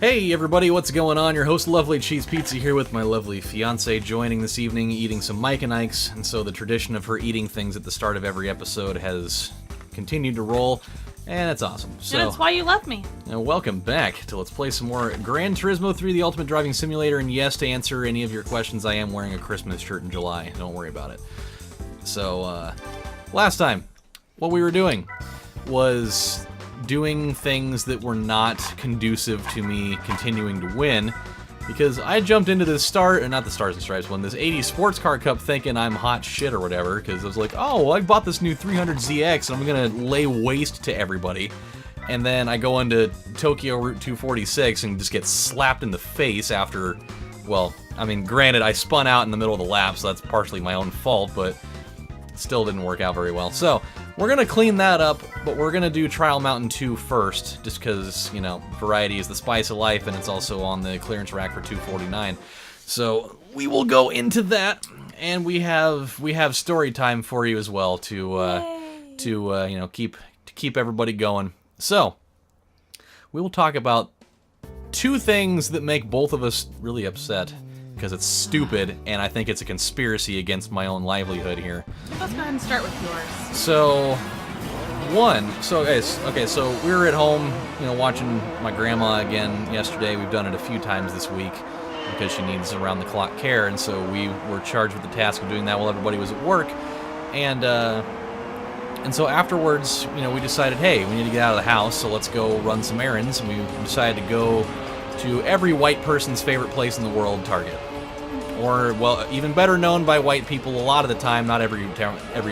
Hey everybody, what's going on? Your host LovelyCheesePizza here with my lovely fiance joining this evening, eating some Mike and Ike's, and so the tradition of her eating things at the start of every episode has continued to roll, and it's awesome. So, and that's why you love me. Welcome back to Let's Play some more Gran Turismo 3, the Ultimate Driving Simulator, and yes, to answer any of your questions, I am wearing a Christmas shirt in July. Don't worry about it. So, last time, what we were doing was doing things that were not conducive to me continuing to win, because I jumped into this Stars and Stripes one, this 80 Sports Car Cup thinking I'm hot shit or whatever, because I was like, oh, well, I bought this new 300ZX and I'm gonna lay waste to everybody, and then I go into Tokyo Route 246 and just get slapped in the face after, well, I mean, granted, I spun out in the middle of the lap, so that's partially my own fault, but still didn't work out very well. So, we're gonna clean that up, but we're gonna do Trial Mountain 2 first, just because, you know, variety is the spice of life, and it's also on the clearance rack for $249. So, we will go into that, and we have story time for you as well to you know, keep everybody going. So, we will talk about two things that make both of us really upset, because it's stupid, and I think it's a conspiracy against my own livelihood here. Let's go ahead and start with yours. So, so we were at home, you know, watching my grandma again yesterday. We've done it a few times this week because she needs around-the-clock care, and so we were charged with the task of doing that while everybody was at work. And so afterwards, you know, we decided, hey, we need to get out of the house, so let's go run some errands, and we decided to go to every white person's favorite place in the world, Target. Or, well, even better known by white people a lot of the time, not every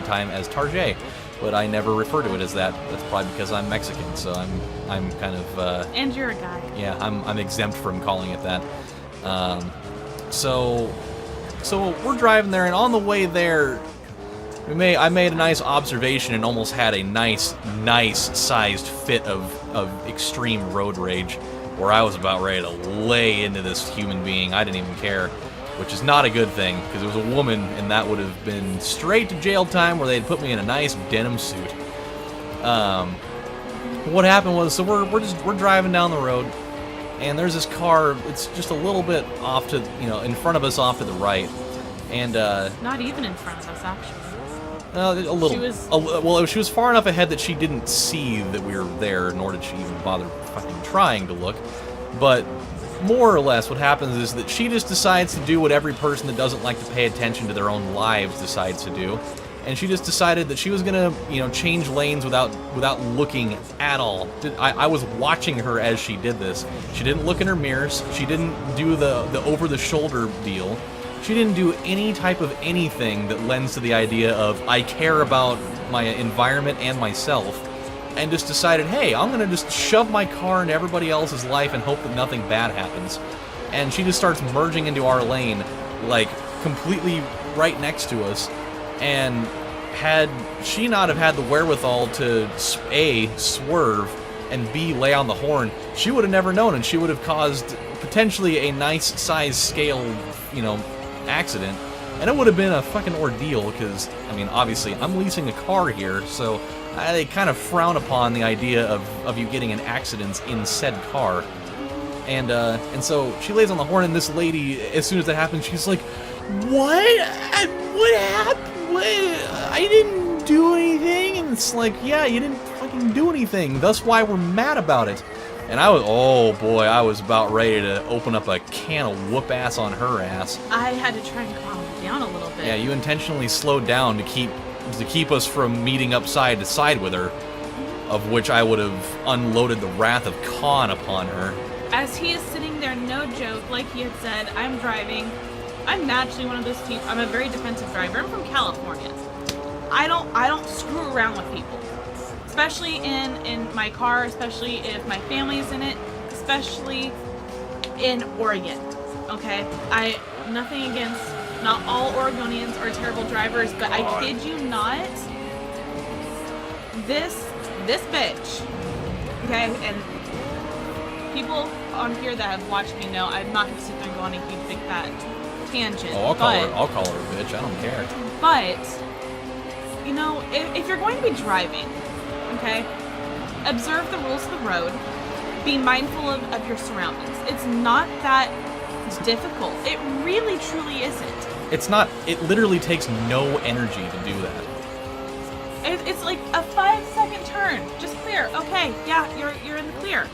time, as Target. But I never refer to it as that. That's probably because I'm Mexican, so I'm kind of... and you're a guy. Yeah, I'm exempt from calling it that. So we're driving there, and on the way there, I made a nice observation and almost had a nice sized fit of extreme road rage, where I was about ready to lay into this human being. I didn't even care, which is not a good thing, because it was a woman, and that would have been straight to jail time, where they'd put me in a nice denim suit. What happened was, so we're driving down the road, and there's this car. It's just a little bit off to, you know, in front of us, off to the right, and not even in front of us, actually. A little. She was far enough ahead that she didn't see that we were there, nor did she even bother fucking trying to look. But more or less, what happens is that she just decides to do what every person that doesn't like to pay attention to their own lives decides to do, and she just decided that she was gonna, you know, change lanes without looking at all. I was watching her as she did this. She didn't look in her mirrors. She didn't do the over-the-shoulder deal. She didn't do any type of anything that lends to the idea of, I care about my environment and myself, and just decided, hey, I'm going to just shove my car into everybody else's life and hope that nothing bad happens. And she just starts merging into our lane, like, completely right next to us, and had she not have had the wherewithal to, A, swerve, and B, lay on the horn, she would have never known, and she would have caused potentially a nice size scale, you know, accident, and it would have been a fucking ordeal, because, I mean, obviously, I'm leasing a car here, so they kind of frown upon the idea of you getting in accidents in said car. And so she lays on the horn, and this lady, as soon as that happens, she's like, what happened? I didn't do anything. And it's like, yeah, you didn't fucking do anything, that's why we're mad about it. And I was, oh boy, I was about ready to open up a can of whoop ass on her ass. I had to try and calm her down a little bit. Yeah, you intentionally slowed down to keep us from meeting up side to side with her, of which I would have unloaded the wrath of Khan upon her. As he is sitting there, no joke, like he had said, I'm driving. I'm naturally one of those people. I'm a very defensive driver. I'm from California. I don't screw around with people. Especially in my car, especially if my family's in it, especially in Oregon, okay? Nothing against, not all Oregonians are terrible drivers, but I kid you not, this bitch, okay, and people on here that have watched me know I'm not going to sit there and go on a huge big fat tangent. Oh, I'll call her a bitch, I don't care. But, you know, if you're going to be driving, okay, observe the rules of the road, Be mindful of your surroundings. It's not that difficult. It really, truly isn't. It's not. It literally takes no energy to do that. It's like a 5-second turn. Just clear. Okay, yeah, you're in the clear.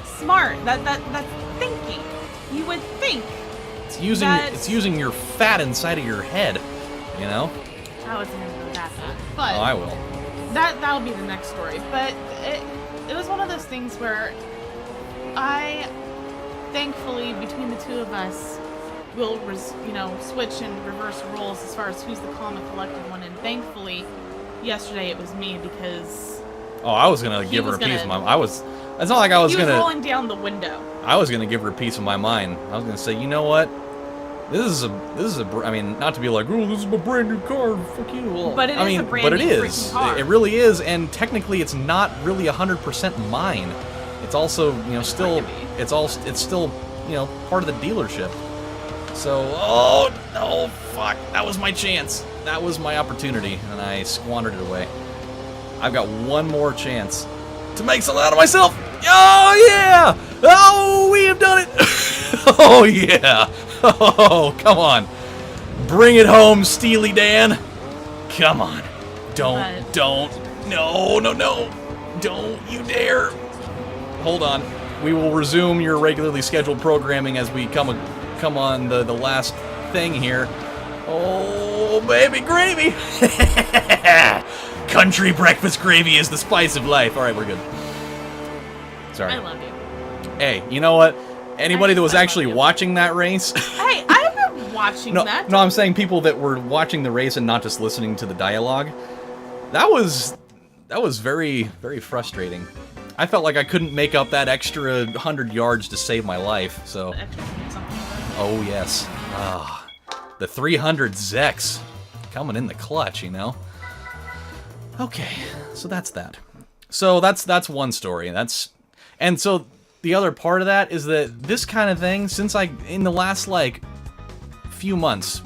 Smart. That's thinking. You would think. It's using your fat inside of your head. You know. I wasn't gonna go that far, but I will. That'll be the next story. But it was one of those things where I, thankfully, between the two of us, will switch and reverse roles as far as who's the calm and collected one. And thankfully, yesterday it was me because. Oh, I was gonna give her a piece of my. It's not like I was gonna. He was rolling down the window. I was gonna give her a piece of my mind. I was gonna say, you know what? This is a. I mean, not to be like, oh, this is my brand new car. Fuck you. Well, but it is a brand new freaking car. It really is, and technically, it's not really 100% mine. It's also, still. It's still, part of the dealership. So, oh no, fuck! That was my chance. That was my opportunity, and I squandered it away. I've got one more chance to make something out of myself. Oh yeah! Oh, we have done it! Oh yeah! Oh, come on! Bring it home, Steely Dan! Come on! Don't! No! Don't you dare! Hold on. We will resume your regularly scheduled programming as we come on the last thing here. Oh, baby gravy! Country breakfast gravy is the spice of life. All right, we're good. Sorry. I love you. Hey, you know what? Anybody that was actually watching that race... Hey, I've been watching that. No, I'm saying people that were watching the race and not just listening to the dialogue. That was very, very frustrating. I felt like I couldn't make up that extra 100 yards to save my life, so... Oh, yes. The 300 Zex. Coming in the clutch, Okay, so that's that. So that's one story. And so the other part of that is that this kind of thing, in the last, few months,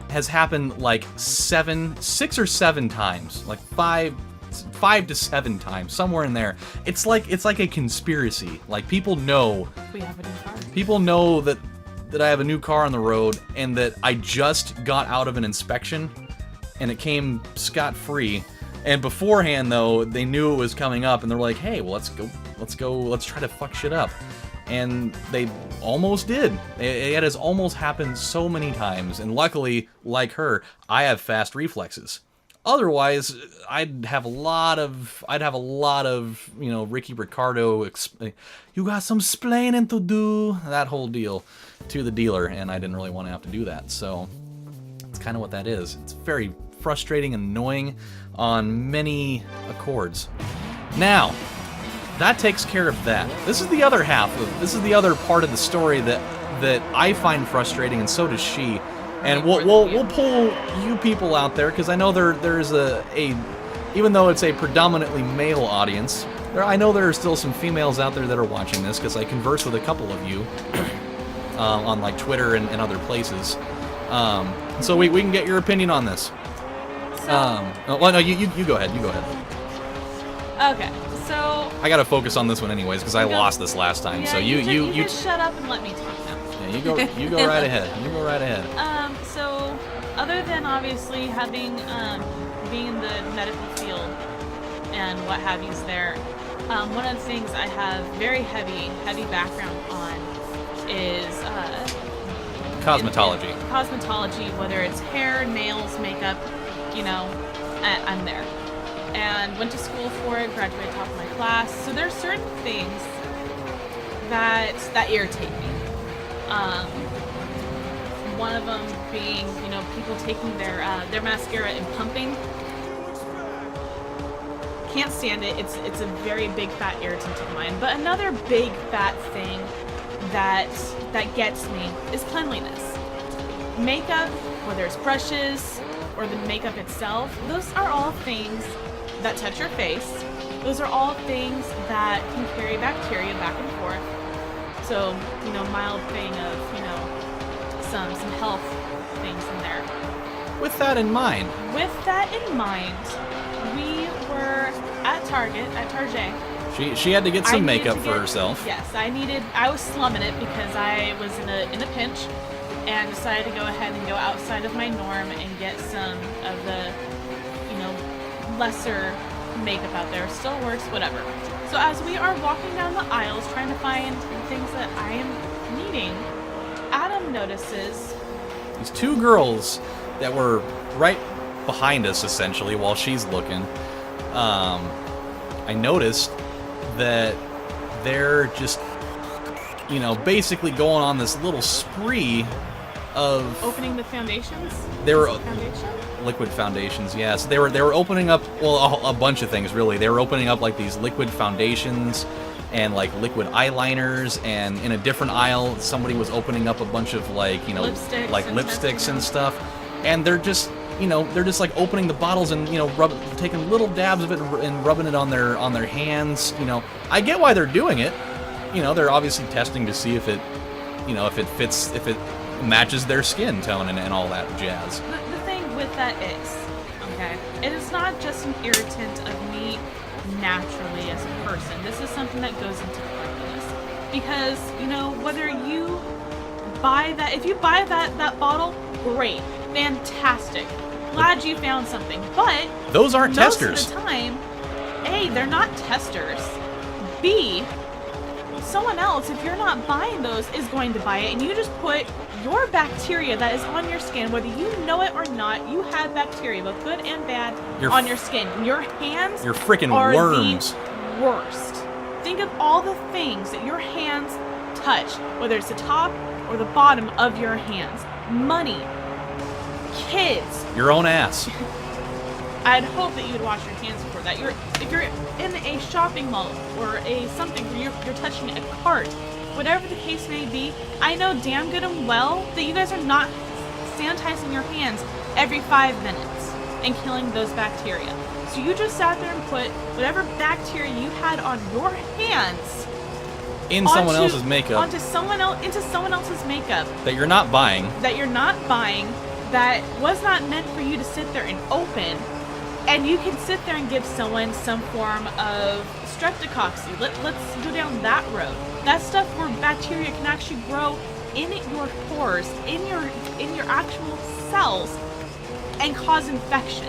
has happened, 6 or 7 times. 5 to 7 times, somewhere in there. It's like a conspiracy. People know. We have a new car. People know that I have a new car on the road, and that I just got out of an inspection, and it came scot-free. And beforehand, though, they knew it was coming up, and they're like, "Hey, well, let's try to fuck shit up." And they almost did. It has almost happened so many times, and luckily, like her, I have fast reflexes. Otherwise, I'd have a lot of Ricky Ricardo, you got some splaining to do, that whole deal to the dealer, and I didn't really want to have to do that. So it's kind of what that is. It's very frustrating and annoying on many accords. Now, that takes care of that. This is the other part of the story that I find frustrating, and so does she. And we'll pull you people out there, because I know there's even though it's a predominantly male audience, I know there are still some females out there that are watching this, because I converse with a couple of you on Twitter and other places. So we can get your opinion on this. No, you go ahead. You go ahead. Okay, so I gotta focus on this one anyways, because I lost this last time. Yeah, so you just shut up and let me talk now. Yeah, you go right ahead. You go right ahead. So other than obviously having being in the medical field and what have yous there, one of the things I have very heavy background on is cosmetology. Cosmetology, whether it's hair, nails, makeup, I'm there. And went to school for it, graduated top of my class. So there's certain things that irritate me. One of them being, people taking their mascara and pumping. Can't stand it. It's a very big fat irritant of mine. But another big fat thing that gets me is cleanliness. Makeup, whether it's brushes or the makeup itself, those are all things that touch your face. Those are all things that can carry bacteria back and forth. So, mild thing of, some health things in there. With that in mind, we were at Target, She had to get some I makeup needed for to herself. Yes, I was slumming it because I was in a pinch and decided to go ahead and go outside of my norm and get some of the, lesser makeup out there. Still works, whatever. So as we are walking down the aisles trying to find things that I am needing, Adam notices These two girls that were right behind us, essentially, while she's looking. I noticed that they're just, basically going on this little spree of opening the foundations. They were Foundation? liquid foundations, yes. They were opening up, well, a bunch of things, really. They were opening up, like, these liquid foundations and, like, liquid eyeliners, and in a different aisle, somebody was opening up a bunch of, like, lipsticks and stuff. And they're just, like, opening the bottles and, taking little dabs of it and rubbing it on their hands. I get why they're doing it. They're obviously testing to see if it fits, if it matches their skin tone and all that jazz. The thing with that is, okay, it is not just an irritant of me naturally as a person. This is something that goes into cleanliness. Because, whether you buy that, if you buy that bottle, great, fantastic. Glad you found something. But those aren't testers. Most of the time, A, they're not testers. B, someone else, if you're not buying those, is going to buy it, and you just put your bacteria that is on your skin, whether you know it or not, you have bacteria, both good and bad, on your skin. Your hands You're freaking are worms. the worst. Think of all the things that your hands touch, whether it's the top or the bottom of your hands. Money, kids. Your own ass. I'd hope that you would wash your hands before that. If you're in a shopping mall or something where you're touching a cart, whatever the case may be, I know damn good and well that you guys are not sanitizing your hands every 5 minutes and killing those bacteria. So you just sat there and put whatever bacteria you had on your hands in someone else's makeup. Into someone else's makeup. That you're not buying. That was not meant for you to sit there and open. And you can sit there and give someone some form of streptococcus. Let's go down that road. That stuff where bacteria can actually grow in your pores, in your actual cells, and cause infection.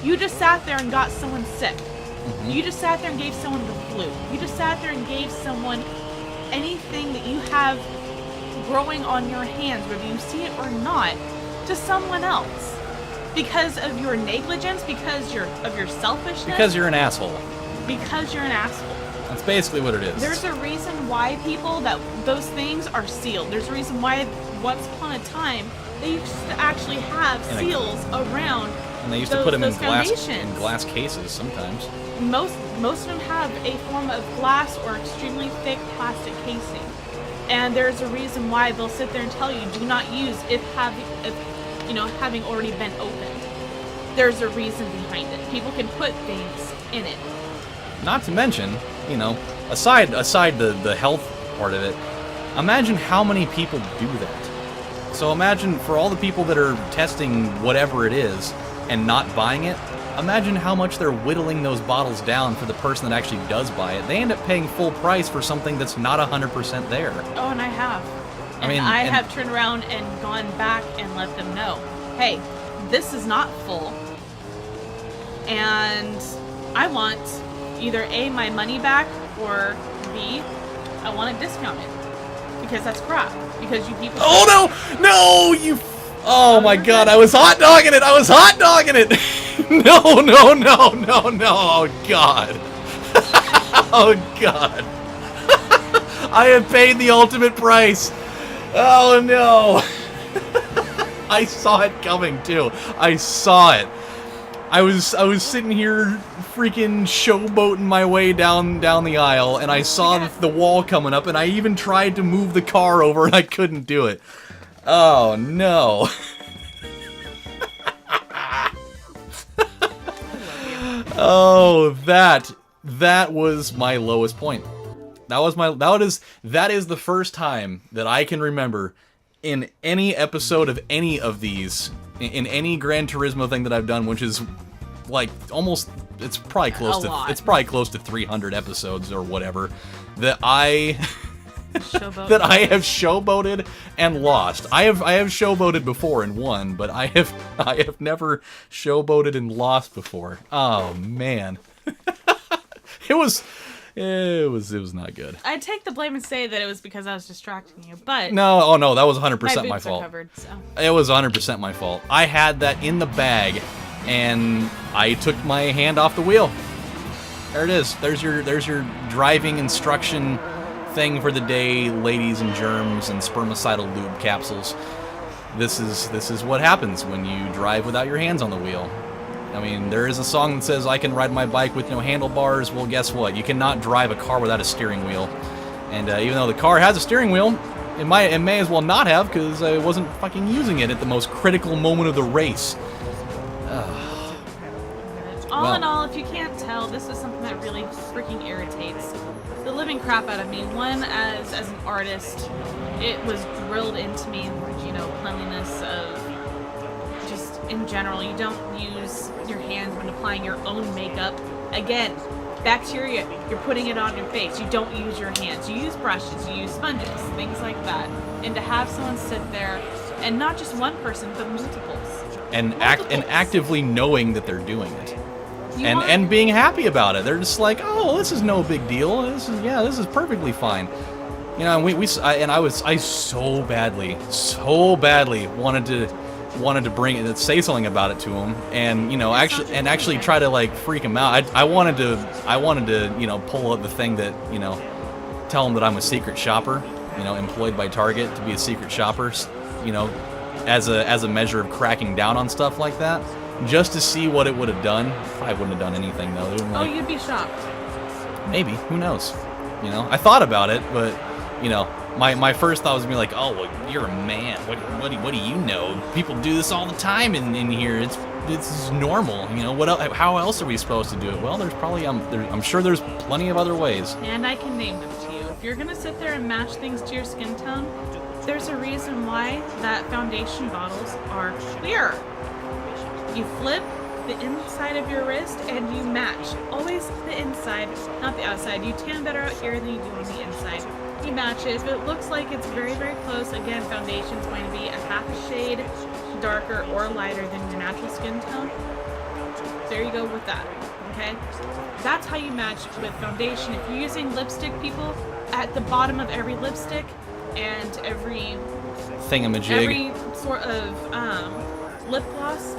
You just sat there and got someone sick. Mm-hmm. You just sat there and gave someone the flu. You just sat there and gave someone anything that you have growing on your hands, whether you see it or not, to someone else. Because of your negligence, because of your selfishness. Because you're an asshole. Because you're an asshole. That's basically what it is. There's a reason why those things are sealed. There's a reason why once upon a time they used to actually have seals around. And they used to put them in glass cases sometimes. Most of them have a form of glass or extremely thick plastic casing. And there's a reason why they'll sit there and tell you do not use if having already been opened. There's a reason behind it. People can put things in it. Not to mention, aside the health part of it, imagine how many people do that. So imagine for all the people that are testing whatever it is and not buying it, imagine how much they're whittling those bottles down for the person that actually does buy it. They end up paying full price for something that's not 100% there. Oh, and I have. I have turned around and gone back and let them know, hey, this is not full. And I want either A, my money back, or B, I want it discounted. Because that's crap. Because you people... Oh, no! No! You... Oh, my God. I was hot-dogging it! No. Oh, God. Oh, God. I have paid the ultimate price. Oh, no. I saw it coming, too. I saw it. I was sitting here freaking showboating my way down the aisle, and I saw the wall coming up, and I even tried to move the car over, and I couldn't do it. Oh, no. Oh, that was my lowest point. That is the first time that I can remember in any episode of any of these, in any Gran Turismo thing that I've done, which is like almost, it's probably close to 300 episodes or whatever that I that I have showboated and lost. I have showboated before and won, but I have never showboated and lost before. Oh man. It was not good. I'd take the blame and say that it was because I was distracting you, but no, that was 100% my fault. Covered, so. It was 100% my fault. I had that in the bag, and I took my hand off the wheel. There it is. There's your driving instruction thing for the day, ladies and germs and spermicidal lube capsules. This is what happens when you drive without your hands on the wheel. I mean, there is a song that says, I can ride my bike with no handlebars. Well, guess what? You cannot drive a car without a steering wheel. And even though the car has a steering wheel, it may as well not have, because I wasn't fucking using it at the most critical moment of the race. All in all, if you can't tell, this is something that really freaking irritates the living crap out of me. One, as an artist, it was drilled into me, cleanliness of just in general. You don't use your hands when applying your own makeup. Again, bacteria, you're putting it on your face. You don't use your hands. You use brushes, you use sponges, things like that. And to have someone sit there, and not just one person, but multiples. And actively knowing that they're doing it. And being happy about it. They're just like, oh, this is no big deal. This is perfectly fine. And I so badly wanted to bring it, say something about it to him, and actually try to like freak him out. I wanted to pull up the thing that tell him that I'm a secret shopper, employed by Target to be a secret shopper, as a measure of cracking down on stuff like that. Just to see what it would have done. I wouldn't have done anything though. You'd be shocked. Maybe. Who knows? I thought about it, but my first thought was gonna be like, oh, well, you're a man. What do you know? People do this all the time in here. It's normal. What else, how else are we supposed to do it? Well, there's probably I'm sure there's plenty of other ways. And I can name them to you. If you're gonna sit there and match things to your skin tone, there's a reason why that foundation bottles are clear. You flip the inside of your wrist and you match. Always the inside, not the outside. You tan better out here than you do on the inside. You match it. If it looks like it's very, very close, again, foundation is going to be a half a shade darker or lighter than your natural skin tone. There you go with that, okay? That's how you match with foundation. If you're using lipstick, people, at the bottom of every lipstick and every sort of lip gloss,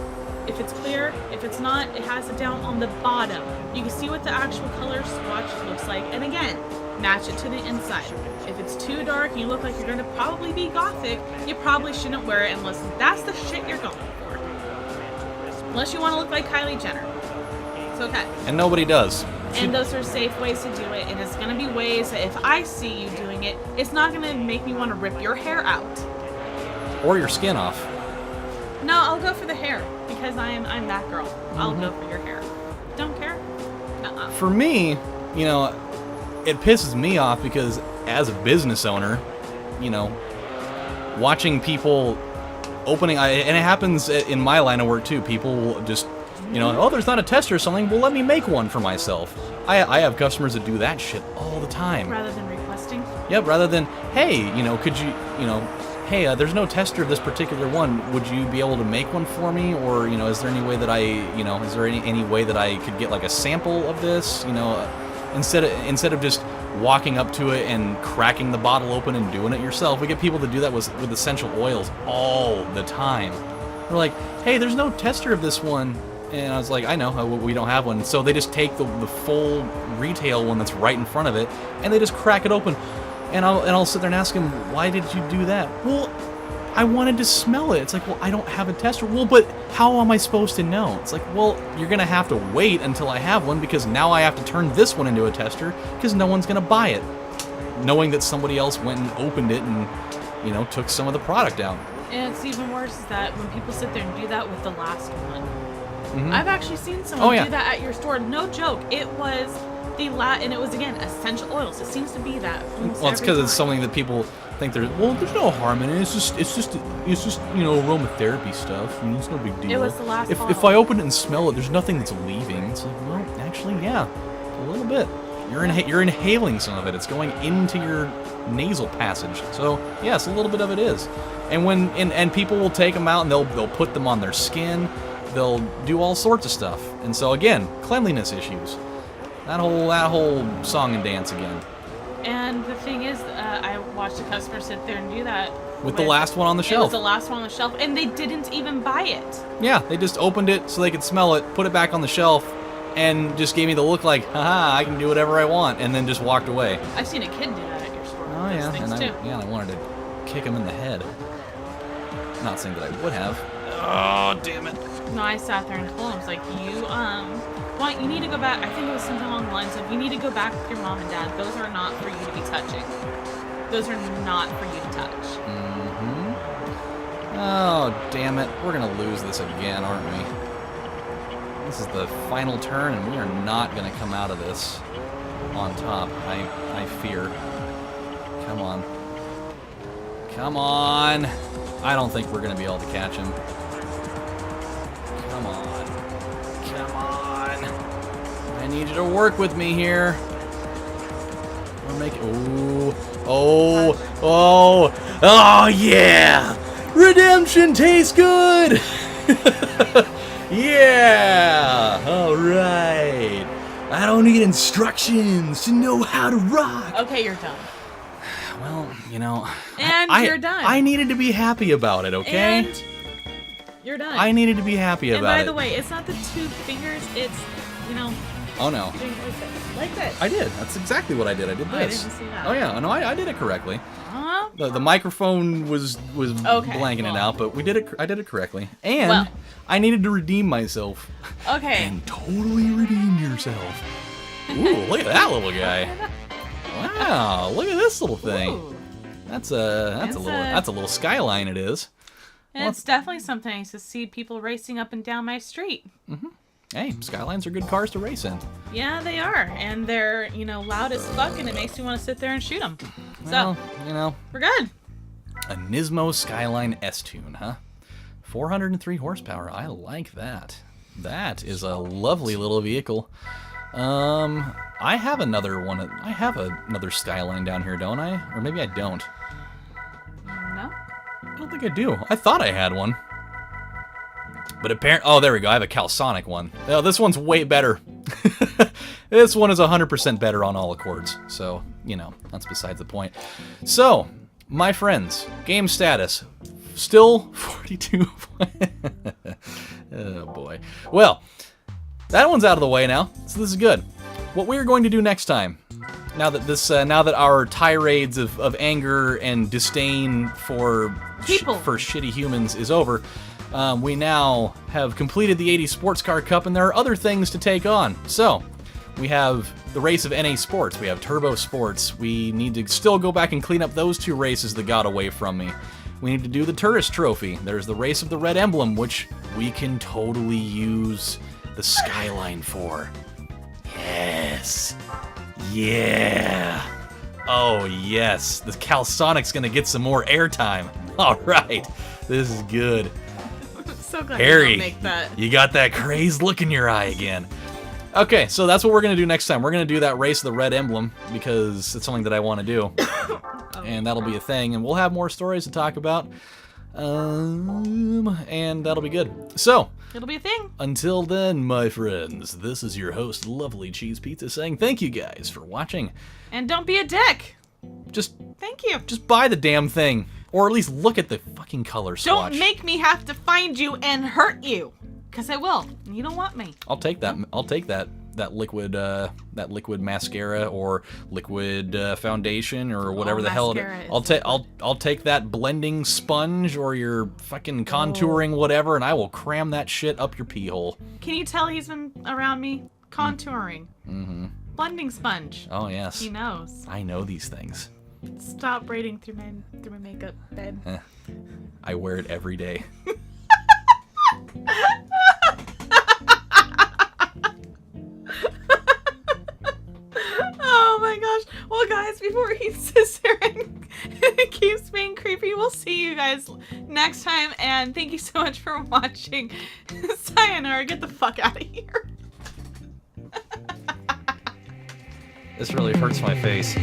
if it's clear, if it's not, it has it down on the bottom. You can see what the actual color swatch looks like. And again, match it to the inside. If it's too dark and you look like you're going to probably be gothic, you probably shouldn't wear it unless that's the shit you're going for. Unless you want to look like Kylie Jenner. It's okay. And nobody does. And those are safe ways to do it. And it's going to be ways that if I see you doing it, it's not going to make me want to rip your hair out. Or your skin off. No, I'll go for the hair because I'm that girl. I'll go for your hair. Don't care? Uh-uh. For me, it pisses me off because as a business owner, watching people opening, and it happens in my line of work too. People will just, oh, there's not a tester or something. Well, let me make one for myself. I have customers that do that shit all the time. Rather than requesting? Yep, rather than, hey, could you, hey, there's no tester of this particular one. Would you be able to make one for me? Or, is there any way that is there any way that I could get like a sample of this? Instead of just walking up to it and cracking the bottle open and doing it yourself. We get people to do that with essential oils all the time. They're like, hey, there's no tester of this one. And I was like, I know, we don't have one. So they just take the full retail one that's right in front of it, and they just crack it open. And I'll sit there and ask him, why did you do that? Well, I wanted to smell it. It's like, well, I don't have a tester. Well, but how am I supposed to know? It's like, well, you're going to have to wait until I have one because now I have to turn this one into a tester because no one's going to buy it. Knowing that somebody else went and opened it and, took some of the product out. And it's even worse is that when people sit there and do that with the last one. Mm-hmm. I've actually seen someone do that at your store. No joke. It was and it was, again, essential oils. It seems to be that. Well, it's because it's something that people think there's no harm in it. It's just aromatherapy stuff. I mean, it's no big deal. It was the last if bottle. I open it and smell it, there's nothing that's leaving. It's like, well, actually, yeah, a little bit. You're inhaling some of it. It's going into your nasal passage. So yes, a little bit of it is. And and people will take them out and they'll put them on their skin. They'll do all sorts of stuff. And so again, cleanliness issues. That whole song and dance again. And the thing is, I watched a customer sit there and do that. With the last one on the shelf. It was the last one on the shelf, and they didn't even buy it. Yeah, they just opened it so they could smell it, put it back on the shelf, and just gave me the look like, haha, I can do whatever I want, and then just walked away. I've seen a kid do that at your store. Oh yeah, and I wanted to kick him in the head. Not saying that I would have. Oh, damn it. No, I sat there and told him, I was like, you need to go back. I think it was something along the lines of, you need to go back with your mom and dad. Those are not for you to be touching. Those are not for you to touch. Mm-hmm. Oh, damn it. We're going to lose this again, aren't we? This is the final turn, and we are not going to come out of this on top, I fear. Come on. Come on. I don't think we're going to be able to catch him. Come on. Come on. I need you to work with me here. We're making... Ooh. Oh, yeah! Redemption tastes good! Yeah! Alright. I don't need instructions to know how to rock. Okay, you're done. Well, And you're done. I needed to be happy about it, okay? And you're done. I needed to be happy about it. And by the way, it's not the 2 fingers, it's, Oh, no. doing like this. I did. That's exactly what I did. I did Oh, I this. didn't see that. Oh, yeah. No, I did it correctly. Huh? The microphone was blanking it out, but I did it correctly. And I needed to redeem myself. Okay. And totally redeemed yourself. Ooh, look at that little guy. Wow, look at this little thing. Ooh. That's a little skyline it is. And it's definitely something I used to see people racing up and down my street. Mm-hmm. Hey, skylines are good cars to race in. Yeah, they are. And they're, loud as fuck, and it makes me want to sit there and shoot them. So, well, we're good. A Nismo Skyline S-Tune, huh? 403 horsepower. I like that. That is a lovely little vehicle. I have another one. I have another Skyline down here, don't I? Or maybe I don't. No? I don't think I do. I thought I had one. But apparently... Oh, there we go. I have a Calsonic one. Oh, this one's way better. This one is 100% better on all accords. So, that's besides the point. So, my friends, game status. Still 42. Oh, boy. Well, that one's out of the way now. So this is good. What we're going to do next time, now that our tirades of anger and disdain for shitty humans is over, we now have completed the 80 Sports Car Cup, and there are other things to take on. So, we have the race of NA Sports. We have Turbo Sports. We need to still go back and clean up those 2 races that got away from me. We need to do the Tourist Trophy. There's the race of the Red Emblem, which we can totally use the Skyline for. Yes. Yeah. Oh, yes. The Calsonic's gonna get some more airtime. All right. This is good. So glad Harry, you don't make that. You got that crazed look in your eye again. Okay, so that's what we're going to do next time. We're going to do that race of the Red Emblem because it's something that I want to do. And that'll be a thing, and we'll have more stories to talk about. And that'll be good. So, it'll be a thing. Until then, my friends, this is your host, LovelyCheesePizza, saying thank you guys for watching. And don't be a dick. Thank you. Just buy the damn thing. Or at least look at the fucking color swatch. Don't make me have to find you and hurt you. Because I will. You don't want me. I'll take that. I'll take that liquid mascara or liquid foundation or whatever the hell it is. I'll take that blending sponge or your fucking contouring whatever, and I will cram that shit up your pee hole. Can you tell he's been around me contouring? Mm-hmm. Blending sponge. Oh yes. He knows. I know these things. Stop braiding through my makeup bed. I wear it every day. Oh my gosh. Well, guys, before he sits there and It keeps being creepy. We'll see you guys next time, and thank you so much for watching. Sayonara, get the fuck out of here. This really hurts my face.